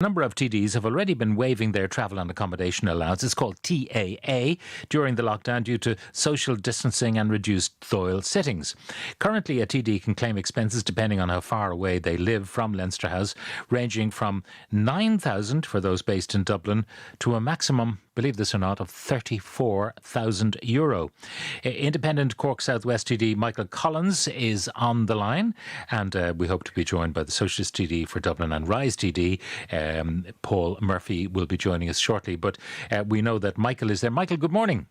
A number of TDs have already been waiving their travel and accommodation allowance. It's called TAA during the lockdown due to social distancing and reduced Dáil sittings. Currently, a TD can claim expenses depending on how far away they live from Leinster House, ranging from 9,000 for those based in Dublin to a maximum, believe this or not, of €34,000. Independent Cork South West TD Michael Collins is on the line, and we hope to be joined by the Socialist TD for Dublin and Rise TD. Paul Murphy will be joining us shortly, but we know that Michael is there. Michael, good morning.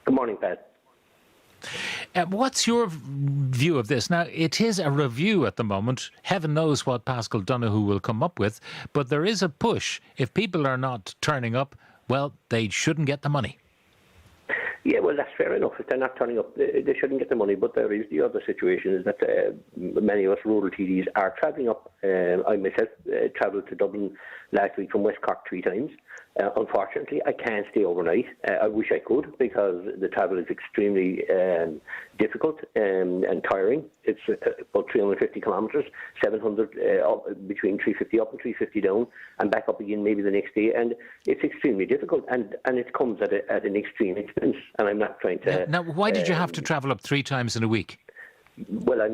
Good morning, Pat. What's your view of this? Now, it is a review at the moment. Heaven knows what Pascal Donoghue will come up with, but there is a push. If people are not turning up, well, they shouldn't get the money. Yeah, well, that's fair enough. If they're not turning up, they shouldn't get the money. But there is the other situation is that many of us rural TDs are travelling up. I myself travelled to Dublin last week from West Cork 3 times. Unfortunately, I can't stay overnight. I wish I could, because the travel is extremely difficult and tiring. It's about 350 kilometres, 700 between 350 up and 350 down, and back up again maybe the next day. And it's extremely difficult, and it comes at an extreme expense. And I'm not trying to. Now, why did you have to travel up 3 times in a week? Well,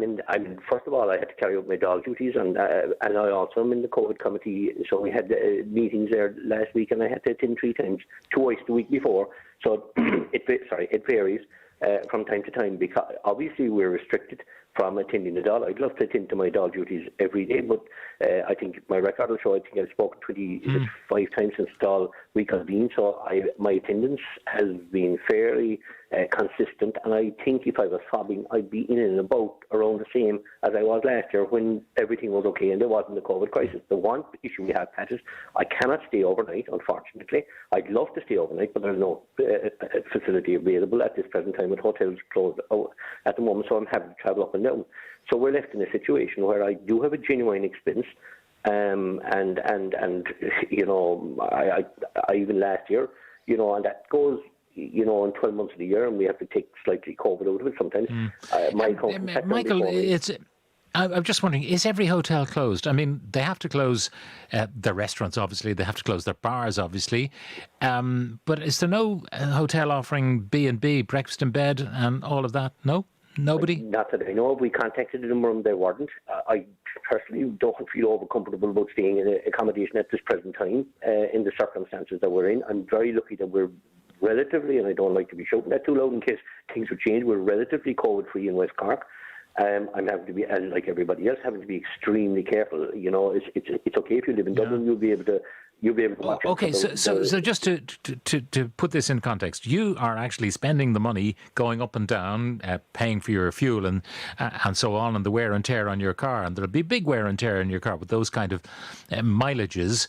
first of all, I had to carry out my dog duties, and I also am in the COVID committee, so we had meetings there last week, and I had to attend 3 times, twice the week before. So it varies from time to time, because obviously we're restricted from attending the dog. I'd love to attend to my dog duties every day, but I think my record will show I think I've spoken 25 times since the week I've been, so my attendance has been fairly consistent, and I think if I was sobbing, I'd be in and about around the same as I was last year when everything was okay and there wasn't the COVID crisis. The one issue we have, Pat, is I cannot stay overnight, unfortunately. I'd love to stay overnight, but there's no facility available at this present time, with hotels closed at the moment, so I'm having to travel up and down. So we're left in a situation where I do have a genuine expense, and you know, I even last year, you know, and that goes, you know, in 12 months of the year, and we have to take slightly COVID out of it sometimes. Michael, I'm just wondering, is every hotel closed? I mean, they have to close their restaurants, obviously. They have to close their bars, obviously. But is there no hotel offering B&B, breakfast in bed, and all of that? No? Nobody? Not that I know of. We contacted them and they weren't. I personally don't feel over-comfortable about staying in accommodation at this present time in the circumstances that we're in. I'm very lucky that we're relatively, and I don't like to be shouting that too loud in case things would change, we're relatively COVID-free in West Cork. I'm having to be, and like everybody else, having to be extremely careful. You know, it's okay if you live in Dublin, you'll be able to watch it. Okay, so just to put this in context, you are actually spending the money going up and down, paying for your fuel and so on, and the wear and tear on your car, and there'll be big wear and tear in your car with those kind of mileages.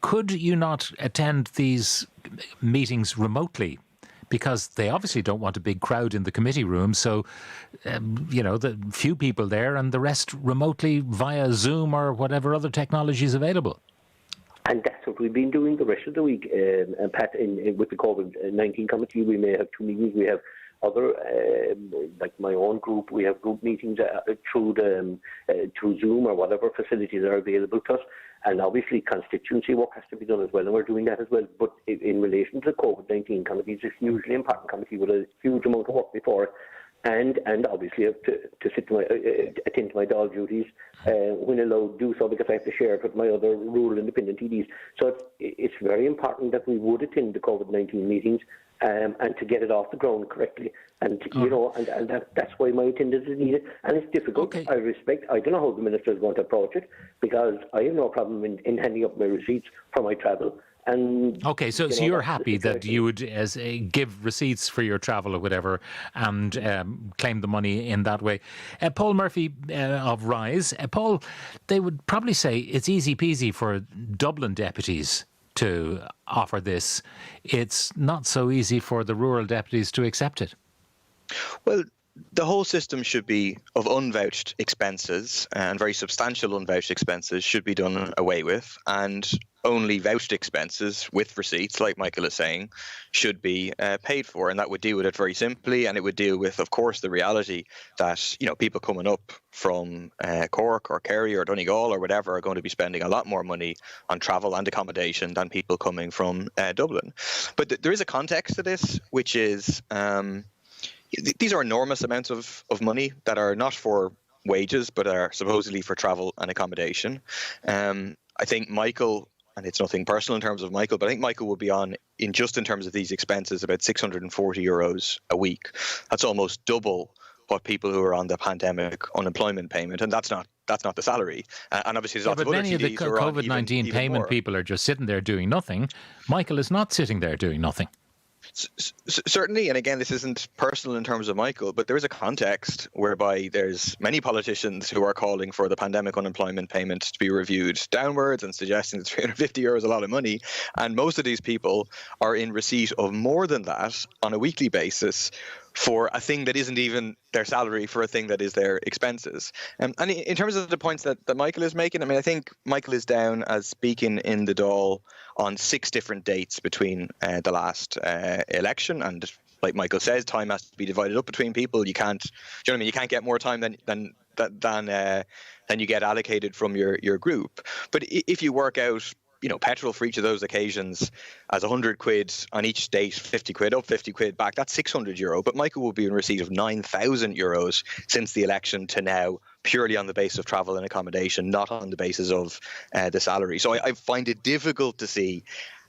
Could you not attend these meetings remotely? Because they obviously don't want a big crowd in the committee room, so, you know, the few people there and the rest remotely via Zoom or whatever other technology is available. And that's what we've been doing the rest of the week. And Pat, with the COVID-19 committee, we may have 2 meetings. We have other, like my own group, we have group meetings through Zoom or whatever facilities are available to us. And obviously constituency work has to be done as well, and we're doing that as well. But in relation to the COVID-19 committee, it's a hugely important committee with a huge amount of work before it. And obviously have to attend to my dog duties when allowed to do so, because I have to share it with my other rural independent TDs. So it's very important that we would attend the COVID-19 meetings and to get it off the ground correctly. And, you know, and that's why my attendance is needed. And it's difficult. Okay. I don't know how the minister is going to approach it, because I have no problem in handing up my receipts for my travel. And, okay, so you're happy that you would give receipts for your travel or whatever and claim the money in that way. Paul Murphy of Rise. Paul, they would probably say it's easy peasy for Dublin deputies to offer this. It's not so easy for the rural deputies to accept it. Well, the whole system should be of unvouched expenses, and very substantial unvouched expenses should be done away with. And only vouched expenses with receipts, like Michael is saying, should be paid for. And that would deal with it very simply. And it would deal with, of course, the reality that, people coming up from Cork or Kerry or Donegal or whatever are going to be spending a lot more money on travel and accommodation than people coming from Dublin. But there is a context to this, which is these are enormous amounts of money that are not for wages, but are supposedly for travel and accommodation. I think Michael, and it's nothing personal in terms of Michael, but I think Michael will be on, in terms of these expenses, about €640 a week. That's almost double what people who are on the pandemic unemployment payment, and that's not the salary. And obviously, there's lots of other many of the TDs who are on COVID-19 payment more. people are just sitting there doing nothing. Michael is not sitting there doing nothing. Certainly, and again, this isn't personal in terms of Michael, but there is a context whereby there's many politicians who are calling for the pandemic unemployment payment to be reviewed downwards and suggesting that €350 is a lot of money. And most of these people are in receipt of more than that on a weekly basis for a thing that isn't even their salary, for a thing that is their expenses. And in terms of the points that Michael is making, I think Michael is down as speaking in the Dáil on 6 different dates between the last election. And like Michael says, time has to be divided up between people. You can't, you can't get more time than you get allocated from your group. But if you work out, petrol for each of those occasions as £100 on each date, £50 up, £50 back, that's €600. But Michael will be in receipt of €9,000 since the election to now, purely on the basis of travel and accommodation, not on the basis of the salary. So I find it difficult to see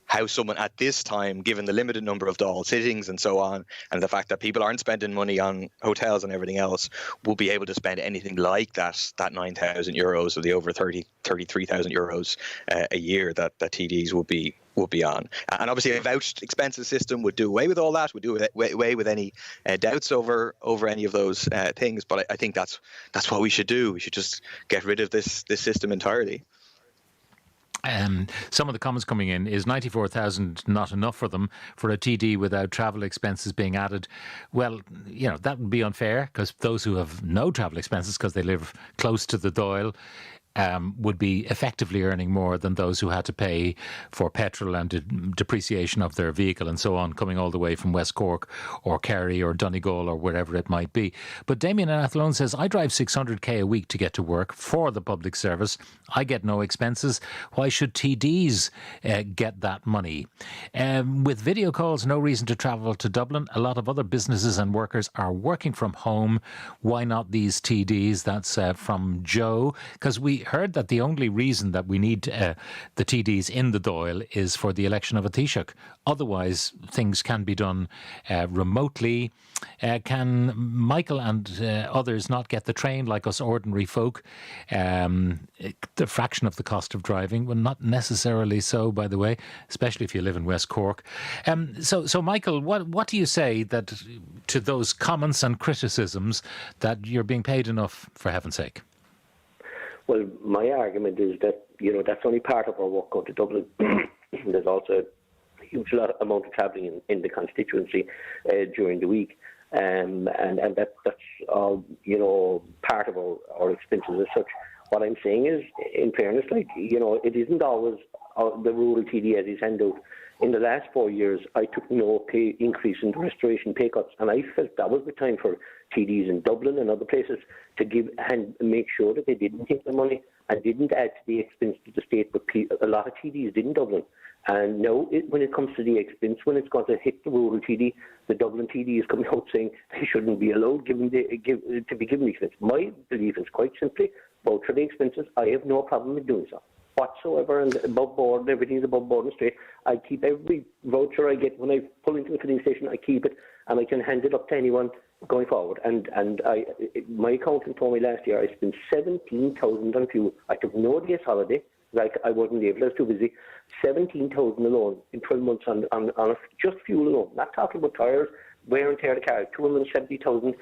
how someone at this time, given the limited number of Dáil sittings and so on, and the fact that people aren't spending money on hotels and everything else, will be able to spend anything like that €9,000 or the over €33,000 a year that TDs will be on. And obviously a vouched expenses system would do away with all that, would do away with any doubts over any of those things. But I think that's what we should do. We should just get rid of this system entirely. Some of the comments coming in, is 94,000 not enough for them for a TD without travel expenses being added? Well, that would be unfair, because those who have no travel expenses because they live close to the Dáil would be effectively earning more than those who had to pay for petrol and depreciation of their vehicle and so on, coming all the way from West Cork or Kerry or Donegal or wherever it might be. But Damien in Athlone says, I drive 600k a week to get to work for the public service. I get no expenses. Why should TDs get that money? With video calls, no reason to travel to Dublin. A lot of other businesses and workers are working from home. Why not these TDs? That's from Joe. Because we heard that the only reason that we need the TDs in the Dáil is for the election of a Taoiseach. Otherwise, things can be done remotely. Can Michael and others not get the train like us ordinary folk? The fraction of the cost of driving, well, not necessarily so, by the way, especially if you live in West Cork. So Michael, what do you say that to those comments and criticisms that you're being paid enough, for heaven's sake? Well, my argument is that, that's only part of our work going to Dublin. There's also a huge amount of travelling in the constituency during the week. And that's all, part of our expenses as such. What I'm saying is, in fairness, it isn't always the rural TD as he's handled. In the last 4 years, I took no pay increase in the restoration pay cuts, and I felt that was the time for TDs in Dublin and other places to give and make sure that they didn't take the money and didn't add to the expense to the state. But a lot of TDs did in Dublin. And now, when it comes to the expense, when it's going to hit the rural TD, the Dublin TD is coming out saying they shouldn't be allowed to be given the expense. My belief is quite simply, voucher the expenses. I have no problem with doing so whatsoever, and above board, everything's above board and straight. I keep every voucher I get when I pull into the filling station. I keep it, and I can hand it up to anyone going forward. And my accountant told me last year I spent 17,000 on fuel. I took no days holiday. I wasn't able, I was too busy. 17,000 alone in 12 months on just fuel alone. Not talking about tyres, wear and tear the car. 270,000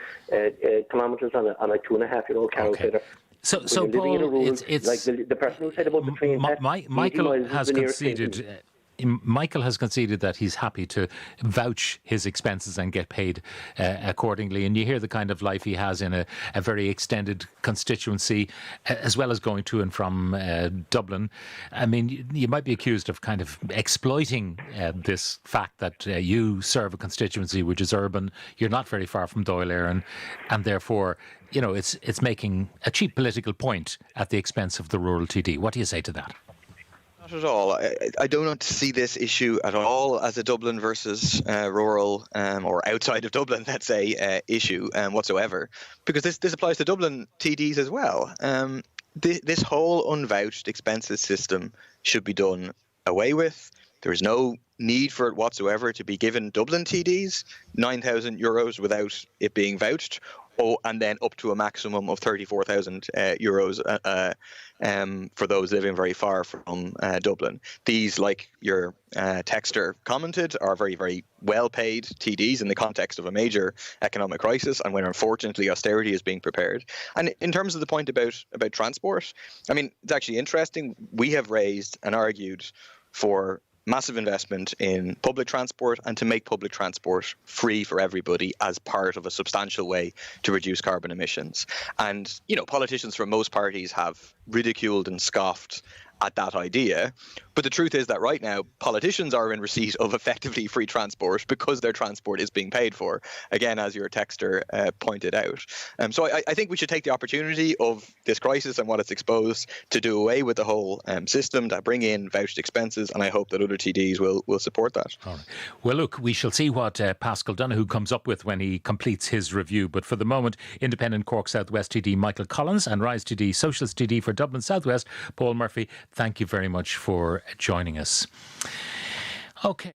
kilometres on a 2.5-year-old car. Okay. So Paul, it's like the person who said about the train. Michael has conceded. Michael has conceded that he's happy to vouch his expenses and get paid accordingly. And you hear the kind of life he has in a very extended constituency, as well as going to and from Dublin. I mean, you might be accused of kind of exploiting this fact that you serve a constituency which is urban. You're not very far from Dáil Éireann, and therefore, you know, it's making a cheap political point at the expense of the rural TD. What do you say to that? Not at all. I do not see this issue at all as a Dublin versus rural or outside of Dublin, let's say, issue whatsoever, because this applies to Dublin TDs as well. This whole unvouched expenses system should be done away with. There is no need for it whatsoever to be given Dublin TDs €9,000 without it being vouched. And then up to a maximum of €34,000 for those living very far from Dublin. These, like your texter commented, are very, very well-paid TDs in the context of a major economic crisis and when, unfortunately, austerity is being prepared. And in terms of the point about transport, I mean, it's actually interesting. We have raised and argued for massive investment in public transport and to make public transport free for everybody as part of a substantial way to reduce carbon emissions. And, you know, politicians from most parties have ridiculed and scoffed at that idea. But the truth is that right now, politicians are in receipt of effectively free transport because their transport is being paid for, again, as your texter pointed out. So I think we should take the opportunity of this crisis and what it's exposed to do away with the whole system, to bring in vouched expenses, and I hope that other TDs will support that. All right. Well, look, we shall see what Paschal Donoghue comes up with when he completes his review. But for the moment, Independent Cork South West TD Michael Collins and Rise TD Socialist TD for Dublin South West Paul Murphy, thank you very much for joining us. Okay.